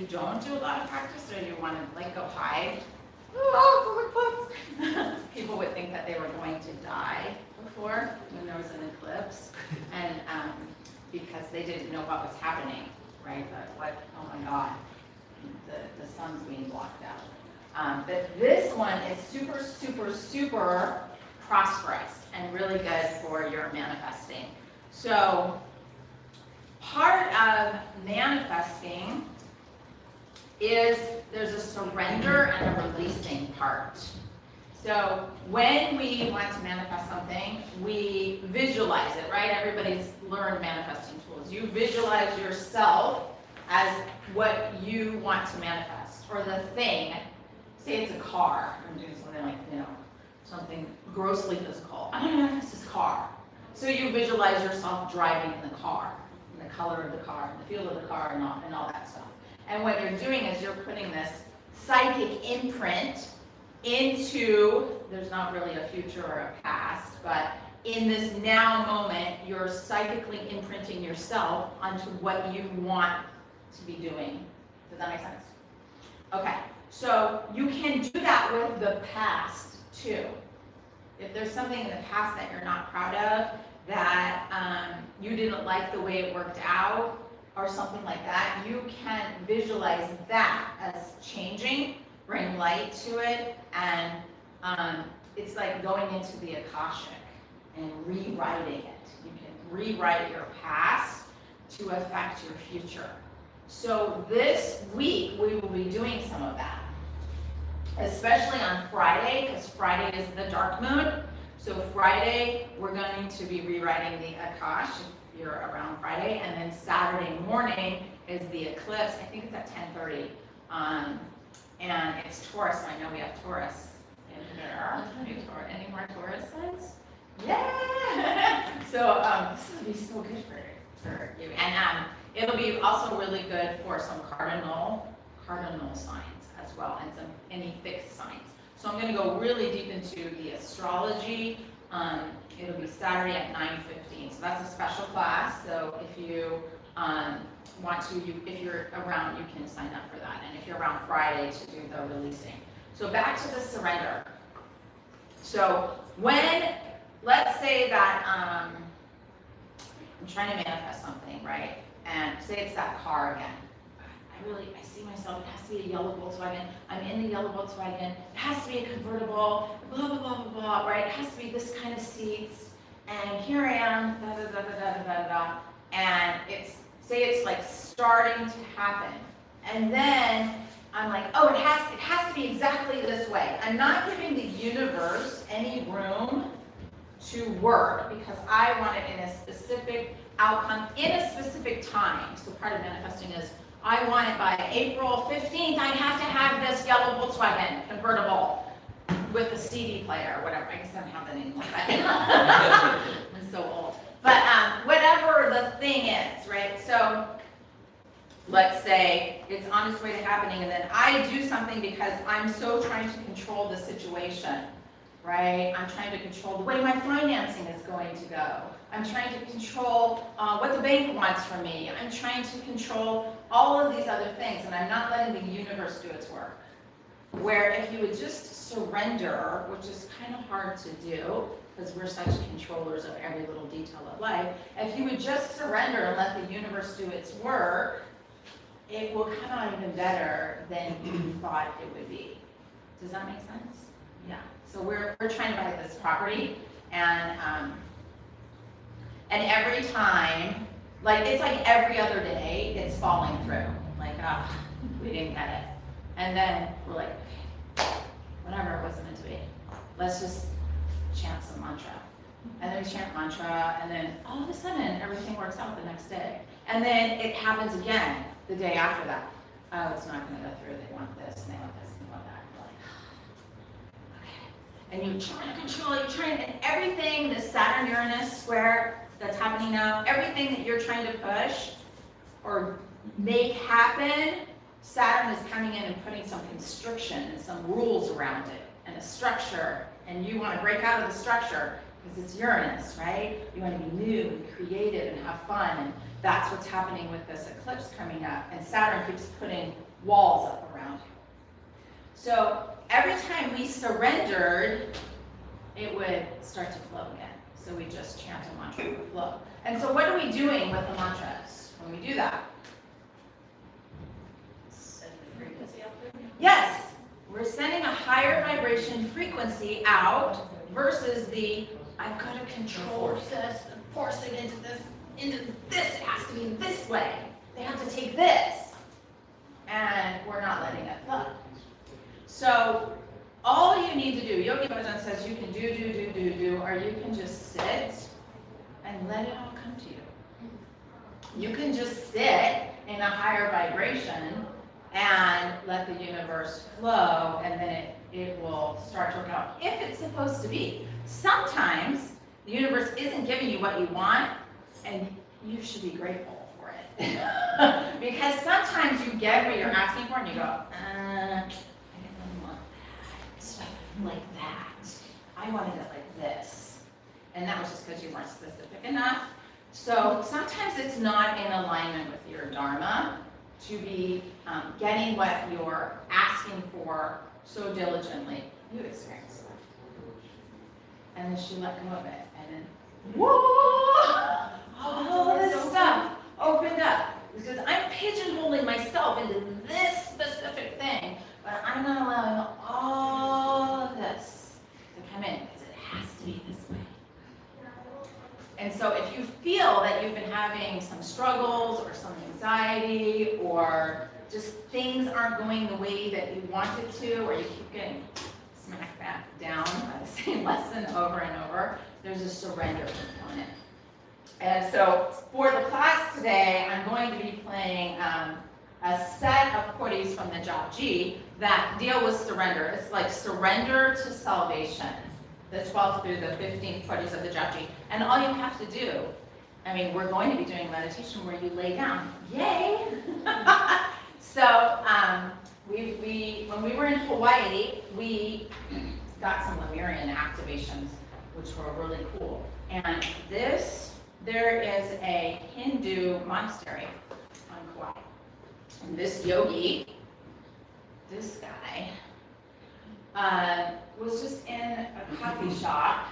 you don't do a lot of practice or you want to like go hide, people would think that they were going to die before when there was an eclipse, and because they didn't know what was happening, right? Oh my God, the sun's being blocked out. But this one is super, super, super prosperous and really good for your manifesting. So part of manifesting is there's a surrender and a releasing part. So when we want to manifest something, we visualize it, right? Everybody's learned manifesting tools. You visualize yourself as what you want to manifest, or the thing. Say it's a car. I'm doing something like, something grossly physical. I want to manifest this car. So you visualize yourself driving in the car, and the color of the car, and the feel of the car, and all that stuff. And what you're doing is you're putting this psychic imprint into, there's not really a future or a past, but in this now moment, you're psychically imprinting yourself onto what you want to be doing. Does that make sense? Okay, so you can do that with the past too. If there's something in the past that you're not proud of, that you didn't like the way it worked out, or something like that, you can visualize that as changing, bring light to it, and it's like going into the Akashic and rewriting it. You can rewrite your past to affect your future. So this week, we will be doing some of that, especially on Friday, because Friday is the dark moon. So Friday, we're going to be rewriting the Akash, if you're around Friday, and then Saturday morning is the eclipse. I think it's at 10:30, and it's Taurus, and I know we have Taurus in here. Any more Taurus signs? Yeah! So this will be so good for you. And it'll be also really good for some cardinal signs as well, and any fixed signs. So I'm going to go really deep into the astrology. It'll be Saturday at 9:15. So that's a special class. So if you want to, if you're around, you can sign up for that. And if you're around Friday to do the releasing. So back to the surrender. So let's say that I'm trying to manifest something, right? And say it's that car again. I see myself, it has to be a yellow Volkswagen. I'm in the yellow Volkswagen. It has to be a convertible, blah, blah, blah, blah, blah, right? It has to be this kind of seats. And here I am, da, da, da, da, da, da, da. And say it's like starting to happen. And then I'm like, oh, it has to be exactly this way. I'm not giving the universe any room to work because I want it in a specific outcome, in a specific time. So part of manifesting is, I want it by April 15th, I have to have this yellow Volkswagen convertible with a CD player or whatever. I guess I don't have that anymore. I'm so old. But whatever the thing is, right? So let's say it's on its way to happening, and then I do something because I'm so trying to control the situation, right? I'm trying to control the way my financing is going to go. I'm trying to control what the bank wants from me. I'm trying to control all of these other things, and I'm not letting the universe do its work. Where if you would just surrender, which is kind of hard to do, because we're such controllers of every little detail of life, if you would just surrender and let the universe do its work, it will come out even better than you thought it would be. Does that make sense? Yeah. So we're trying to buy this property, and every time, like it's like every other day, it's falling through. Like, we didn't get it. And then we're like, okay, whatever, it wasn't meant to be. Let's just chant some mantra. And then we chant mantra, and then all of a sudden, everything works out the next day. And then it happens again the day after that. Oh, it's not going to go through. They want this, and they want this, and they want that. We're like, okay. And you're trying to control it, and everything, this Saturn-Uranus square that's happening now, everything that you're trying to push or make happen, Saturn is coming in and putting some constriction and some rules around it and a structure, and you want to break out of the structure. because it's Uranus, right? You want to be new and creative and have fun, and that's what's happening with this eclipse coming up, and Saturn keeps putting walls up around you. So every time we surrendered, it would start to flow again. So we just chant a mantra for flow. And so what are we doing with the mantras when we do that? Send the frequency out there? Yes, we're sending a higher vibration frequency out versus the, I've got to control this and force it into this, it has to be this way. They have to take this. And we're not letting it flow. So all you need to do, Yogi Bhajan says you can do, or you can just sit and let it all come to you. You can just sit in a higher vibration and let the universe flow, and then it will start to work out if it's supposed to be. Sometimes the universe isn't giving you what you want, and you should be grateful for it. Because sometimes you get what you're asking for and you go, I didn't want that, like that. I wanted it like this. And that was just because you weren't specific enough. So sometimes it's not in alignment with your dharma to be getting what you're asking for so diligently. You experience that. And then she let go of it. And then, whoa! All this stuff opened up. Because I'm pigeonholing myself into this specific thing, but I'm not allowing all of this to come in because it has to be this way. And so if you feel that you've been having some struggles or some anxiety or just things aren't going the way that you wanted to, or you keep getting smacked back down by the same lesson over and over, there's a surrender component. And so for the class today, I'm going to be playing a set of khodis from the Japji that deal with surrender. It's like surrender to salvation, the 12th through the 15th khodis of the Japji. And all you have to do, I mean, we're going to be doing meditation where you lay down. Yay! So when we were in Hawaii, we got some Lemurian activations, which were really cool. And there is a Hindu monastery on Kauai. And this yogi, this guy, was just in a coffee shop.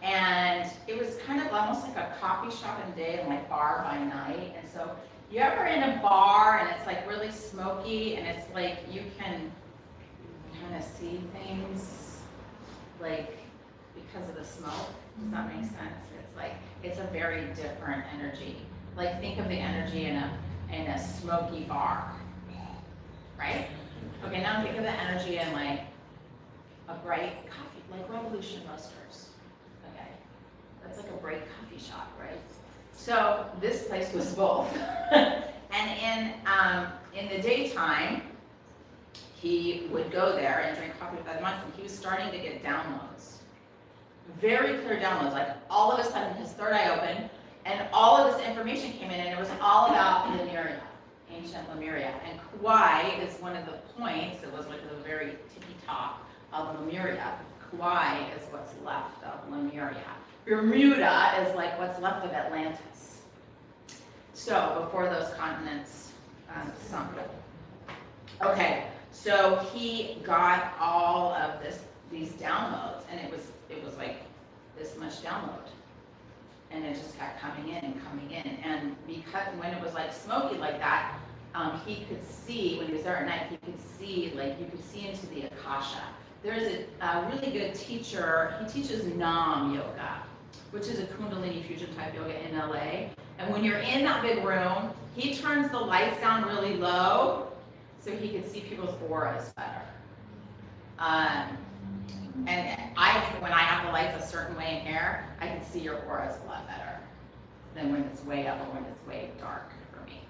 And it was kind of almost like a coffee shop in the day and like bar by night. And so you ever in a bar and it's like really smoky and it's like you can kind of see things like because of the smoke? Does that make sense? It's like, it's a very different energy. Like think of the energy in a smoky bar, right? Okay, now think of the energy in like a bright coffee, like Revolution Roasters. Okay, that's like a bright coffee shop, right? So this place was both. And in the daytime, he would go there and drink coffee with other monks, and he was starting to get downloads. Very clear downloads, like all of a sudden his third eye opened and all of this information came in, and it was all about Lemuria, ancient Lemuria. And Kauai is one of the points, it was like the very tippy top of Lemuria. Kauai is what's left of Lemuria. Bermuda is like what's left of Atlantis. So before those continents sunk. Okay, so he got all of these downloads, and it was like this much download, and it just kept coming in and coming in. And because when it was like smoky like that, he could see when he was there at night. He could see, like you could see into the akasha. There's a really good teacher. He teaches Nam Yoga, which is a Kundalini fusion type yoga in LA. And when you're in that big room, he turns the lights down really low so he could see people's auras better. And when I have the lights a certain way in here, I can see your auras a lot better than when it's way up or when it's way dark for me.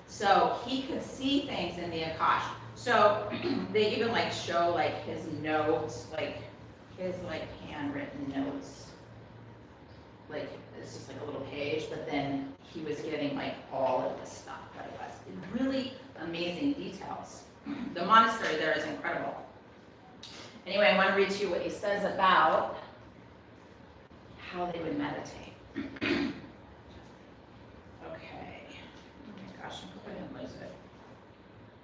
So he could see things in the Akash. So they even like show like his notes, like his like handwritten notes. Like it's just like a little page, but then he was getting like all of this stuff that it was. Really amazing details. The monastery there is incredible. Anyway, I want to read to you what he says about how they would meditate. Okay. Oh my gosh, I hope I didn't lose it.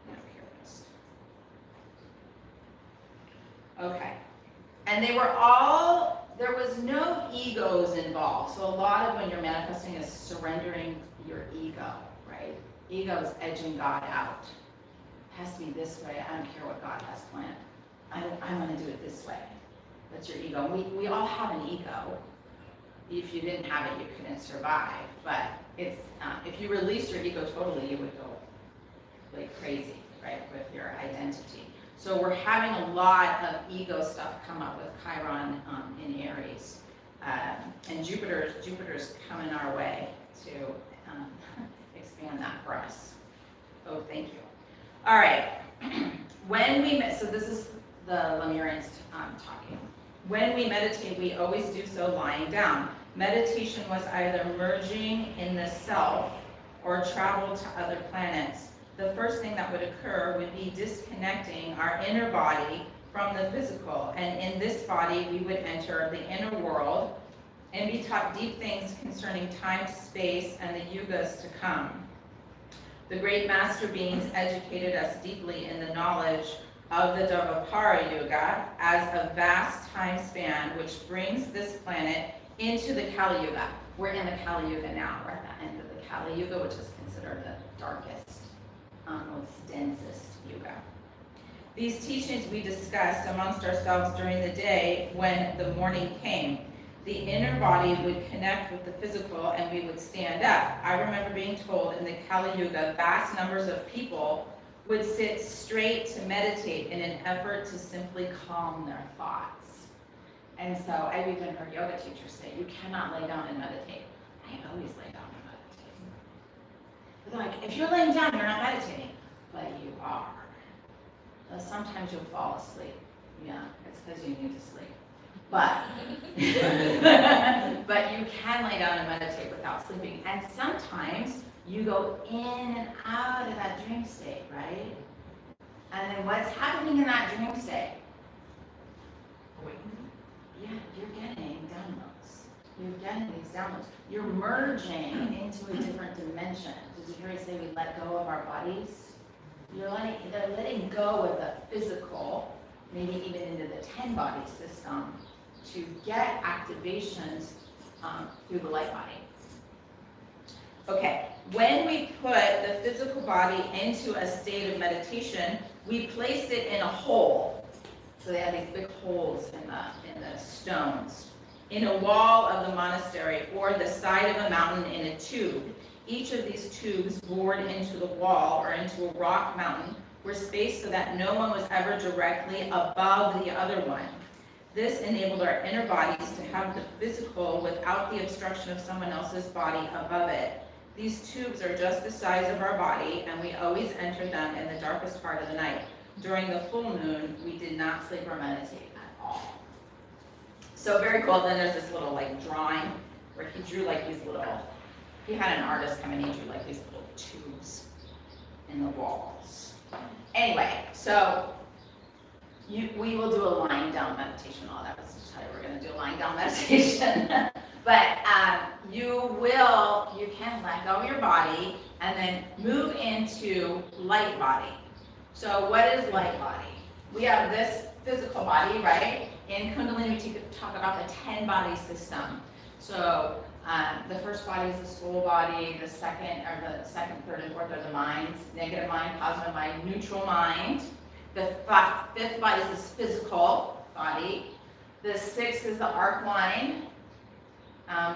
No, here it is. Okay. And they were all, there was no egos involved. So a lot of when you're manifesting is surrendering your ego, right? Ego is edging God out. It has to be this way. I don't care what God has planned. I want to do it this way. That's your ego. We all have an ego. If you didn't have it, you couldn't survive. But it's if you release your ego totally, you would go like crazy, right, with your identity. So we're having a lot of ego stuff come up with Chiron in Aries, and Jupiter's coming our way to expand that for us. Oh, thank you. All right. So this is the Lemurians talking. When we meditate, we always do so lying down. Meditation was either merging in the self or travel to other planets. The first thing that would occur would be disconnecting our inner body from the physical. And in this body, we would enter the inner world and be taught deep things concerning time, space, and the yugas to come. The great master beings educated us deeply in the knowledge of the Dharmapara Yuga as a vast time span which brings this planet into the Kali Yuga. We're in the Kali Yuga now. We're at the end of the Kali Yuga, which is considered the darkest, most densest yuga. These teachings we discussed amongst ourselves during the day when the morning came. The inner body would connect with the physical and we would stand up. I remember being told in the Kali Yuga, vast numbers of people would sit straight to meditate in an effort to simply calm their thoughts. And so I've even heard yoga teachers say, you cannot lay down and meditate. I always lay down and meditate. But they're like, if you're laying down, you're not meditating. But you are. So sometimes you'll fall asleep. Yeah, it's because you need to sleep. But, but you can lay down and meditate without sleeping. And sometimes you go in and out of that dream state, right? And then what's happening in that dream state? Yeah, you're getting downloads. You're getting these downloads. You're merging into a different dimension. Did you hear me say we let go of our bodies? They're letting go of the physical, maybe even into the 10-body system, to get activations through the light body. Okay, when we put the physical body into a state of meditation, we place it in a hole. So they have these big holes in the stones, in a wall of the monastery or the side of a mountain in a tube. Each of these tubes bored into the wall or into a rock mountain were spaced so that no one was ever directly above the other one. This enabled our inner bodies to have the physical without the obstruction of someone else's body above it. These tubes are just the size of our body, and we always entered them in the darkest part of the night. During the full moon, we did not sleep or meditate at all. So very cool. Then there's this little like drawing where he drew like these little, he had an artist come and he drew like these little tubes in the walls. Anyway, so we will do a lying down meditation. Oh, that was just how we're going to do a lying down meditation. But you can let go of your body and then move into light body. So what is light body? We have this physical body, right? In Kundalini, we talk about the 10-body system. So the first body is the soul body, the second, third, and fourth are the minds, negative mind, positive mind, neutral mind. The fifth body is this physical body. The sixth is the arc line.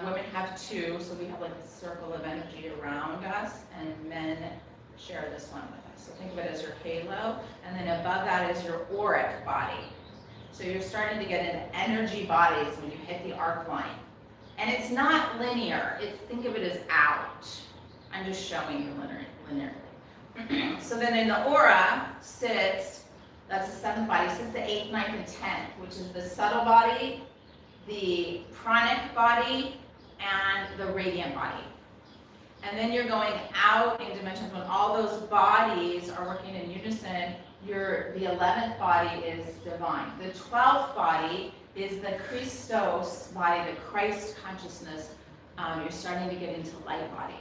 Women have two, so we have like a circle of energy around us, and men share this one with us. So think of it as your halo, and then above that is your auric body. So you're starting to get into energy bodies when you hit the arc line. And it's not linear. Think of it as out. I'm just showing you linearly. So then in the aura sits, that's the seventh body, sits the 8th, 9th, and 10th, which is the subtle body, the pranic body, and the radiant body. And then you're going out in dimensions when all those bodies are working in unison. The 11th body is divine. The 12th body is the Christos body, the Christ consciousness. You're starting to get into light body.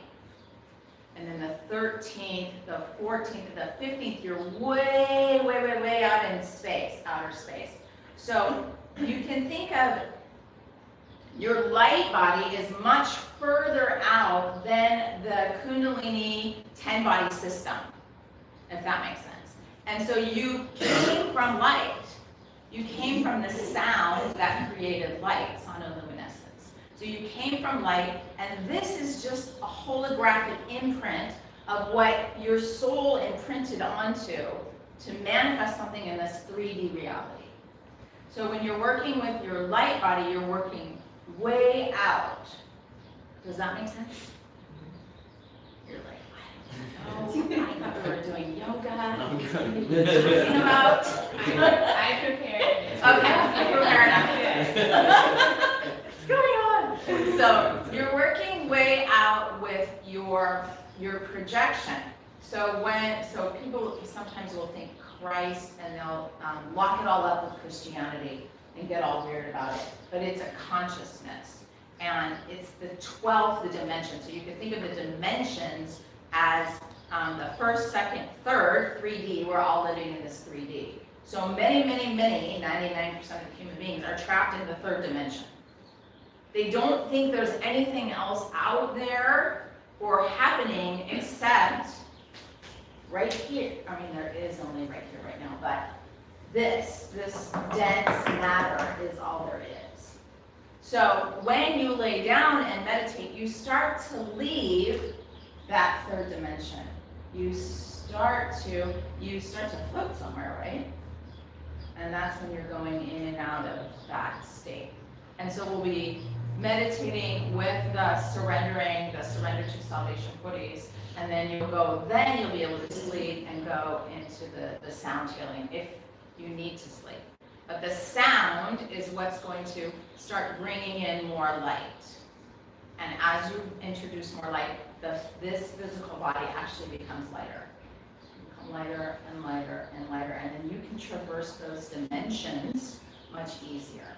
And then the 13th, the 14th, and the 15th, you're way, way, way, way out in space, outer space. So you can think of your light body is much further out than the Kundalini 10-body system, if that makes sense. And so you came from light. You came from the sound that created light, sonoluminescence. So you came from light, and this is just a holographic imprint of what your soul imprinted onto to manifest something in this 3D reality. So when you're working with your light body, you're working way out. Does that make sense? You're like, I don't know. I thought we were doing yoga. What are you talking about? I prepared. Okay, you're fair enough. What's going on? So you're working way out with your projection. So people sometimes will think Christ and they'll lock it all up with Christianity and get all weird about it. But it's a consciousness. And it's the 12th dimension. So you can think of the dimensions as the first, second, third, 3D. We're all living in this 3D. So many, 99% of human beings are trapped in the third dimension. They don't think there's anything else out there or happening except right here. I mean, there is only right here, right now, but this dense matter is all there is. So when you lay down and meditate, you start to leave that third dimension. You start to float somewhere, right? And that's when you're going in and out of that state. And so we'll be meditating with the surrender to salvation Buddhist, and then you'll be able to sleep and go into the sound healing if you need to sleep. But the sound is what's going to start bringing in more light. And as you introduce more light, this physical body actually becomes lighter. Become lighter and lighter and lighter, and then you can traverse those dimensions much easier.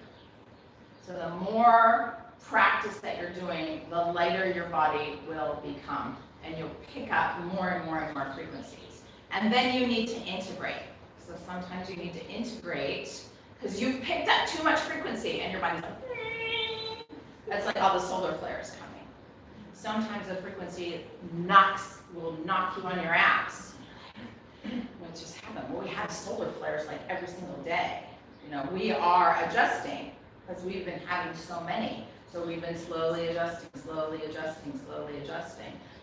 So the more practice that you're doing, the lighter your body will become, and you'll pick up more and more and more frequencies. And then you need to integrate. So sometimes you need to integrate because you've picked up too much frequency and your body's like, that's like all the solar flares coming. Sometimes the frequency will knock you on your ass. What just happened? Well, we have solar flares like every single day. We are adjusting because we've been having so many. So we've been slowly adjusting.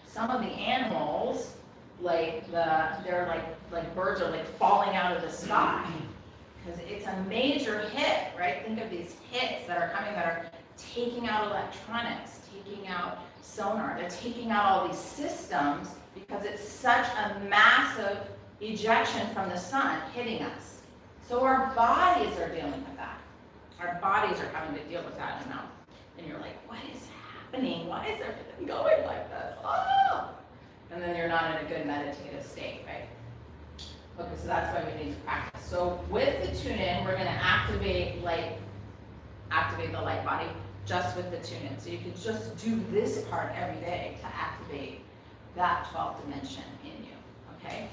Some of the animals, they're like birds are like falling out of the sky because it's a major hit, right? Think of these hits that are coming that are taking out electronics, taking out sonar, they're taking out all these systems because it's such a massive ejection from the sun hitting us. So our bodies are dealing with that. Our bodies are having to deal with that now. And you're like, what is happening? Why is everything going like this? Oh! And then you're not in a good meditative state, right? Okay, so that's why we need to practice. So with the tune-in, we're going to activate the light body just with the tune-in. So you can just do this part every day to activate that 12th dimension in you, okay?